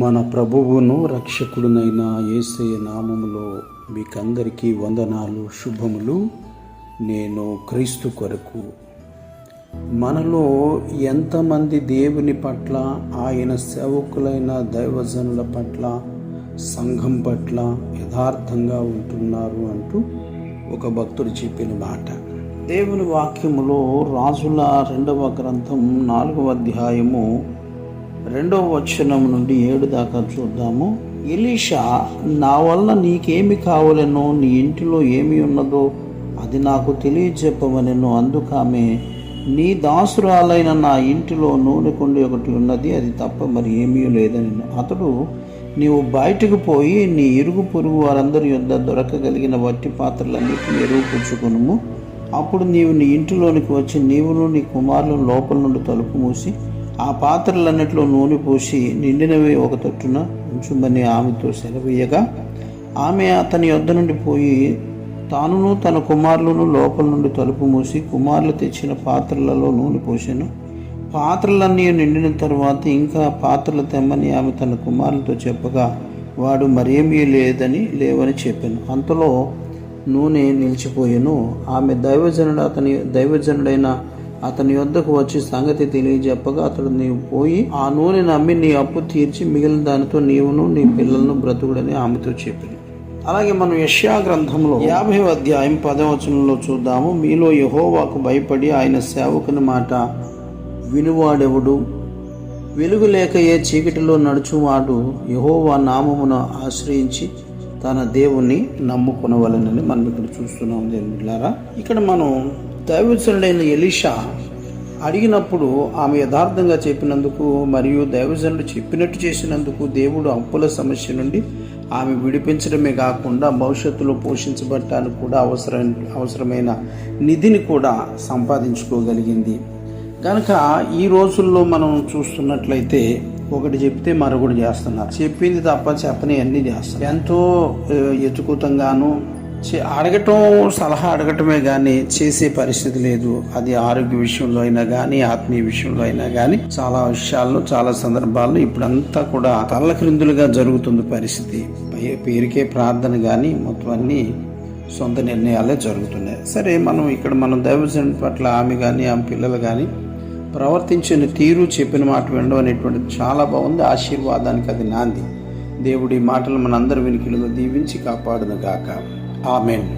మన ప్రభువును రక్షకుడునైన యేసయ్య నామములో మీకందరికీ వందనాలు, శుభములు. నేను క్రీస్తు కొరకు. మనలో ఎంతమంది దేవుని పట్ల, ఆయన సేవకులైన దైవజనుల పట్ల, సంఘం పట్ల యథార్థంగా ఉంటున్నారు అంటూ ఒక భక్తుడు చెప్పిన మాట. దేవుని వాక్యములో రాజుల 2వ గ్రంథం 4వ అధ్యాయము 2వ వచనం నుండి 7 దాకా చూద్దాము. ఎలీషా, నా వల్ల నీకేమి కావాలనో, నీ ఇంటిలో ఏమి ఉన్నదో అది నాకు తెలియజెప్పవనెను. అందుకామె, నీ దాసురాలైన నా ఇంటిలో నూనె కుండి ఒకటి ఉన్నది, అది తప్ప మరి ఏమీ లేదని. అతడు, నీవు బయటకు పోయి నీ ఇరుగు పొరుగు వారందరి యొద్ద దొరకగలిగిన వట్టి పాత్రలన్నిటిని ఎరువు పుచ్చుకొనుము. అప్పుడు నీవు నీ ఇంటిలోనికి వచ్చి నీవును నీ కుమారులను లోపల నుండి తలుపు మూసి ఆ పాత్రలన్నిటిలో నూనె పోసి నిండినవి ఒక తొట్టున ఉంచుమని ఆమెతో సెలవీయగా, ఆమె అతని యొద్ద నుండి పోయి తానును తన కుమారులను లోపల నుండి తలుపు మూసి కుమారులు తెచ్చిన పాత్రలలో నూనె పోసాను. పాత్రలన్నీ నిండిన తర్వాత ఇంకా పాత్రలు తెమ్మని ఆమె తన కుమారులతో చెప్పగా, వాడు మరేమీ లేవని చెప్పాను. అంతలో నూనె నిలిచిపోయాను. ఆమె దైవజనుడైన అతని యొద్దకు వచ్చి సంగతి తెలియజెప్పగా, అతడు, నీవు పోయి ఆ నూనెను అమ్మి నీ అప్పు తీర్చి మిగిలిన దానితో నీవును నీ పిల్లలను బ్రతుకుడని ఆమెతో చెప్పింది. అలాగే మనం యెషయా గ్రంథంలో 50వ అధ్యాయం 10వ వచనంలో చూద్దాము. మీలో యెహోవాకు భయపడి ఆయన సేవకుని మాట వినువాడెవడు? వెలుగు లేకయే చీకటిలో నడుచువాడు యెహోవా నామమును ఆశ్రయించి తన దేవుణ్ణి నమ్ముకొనవలెనని మనం ఇక్కడ చూస్తున్నాం. దేవులారా, ఇక్కడ మనం దైవజనుడైన ఎలీషా అడిగినప్పుడు ఆమె యథార్థంగా చెప్పినందుకు మరియు దైవజనుడు చెప్పినట్టు చేసినందుకు దేవుడు అప్పుల సమస్య నుండి ఆమె విడిపించడమే కాకుండా భవిష్యత్తులో పోషించబడటానికి కూడా అవసరమైన నిధిని కూడా సంపాదించుకోగలిగింది. కనుక ఈ రోజుల్లో మనం చూస్తున్నట్లయితే ఒకటి చెప్తే మరొకటి చేస్తున్నారు. చెప్పింది తప్ప చెప్పని అన్నీ చేస్తారు. ఎంతో ఎతుకుతంగాను అడగటం, సలహా అడగటమే కానీ చేసే పరిస్థితి లేదు. అది ఆరోగ్య విషయంలో అయినా కానీ, ఆత్మీయ విషయంలో అయినా కానీ, చాలా విషయాల్లో, చాలా సందర్భాల్లో ఇప్పుడంతా కూడా తల్లక్రిందులుగా జరుగుతుంది పరిస్థితి. పేరుకే ప్రార్థన కానీ మొత్తం అన్నీ సొంత నిర్ణయాలే జరుగుతున్నాయి. సరే, మనం దైవజనుడి పట్ల ఆమె కానీ ఆమె పిల్లలు కానీ ప్రవర్తించిన తీరు, చెప్పిన మాట వినడం అనేటువంటిది చాలా బాగుంది. ఆశీర్వాదానికి అది నాంది. దేవుడి మాటలు మనందరి వినికిడిలో దీవించి కాపాడును గాక. ఆమేన్.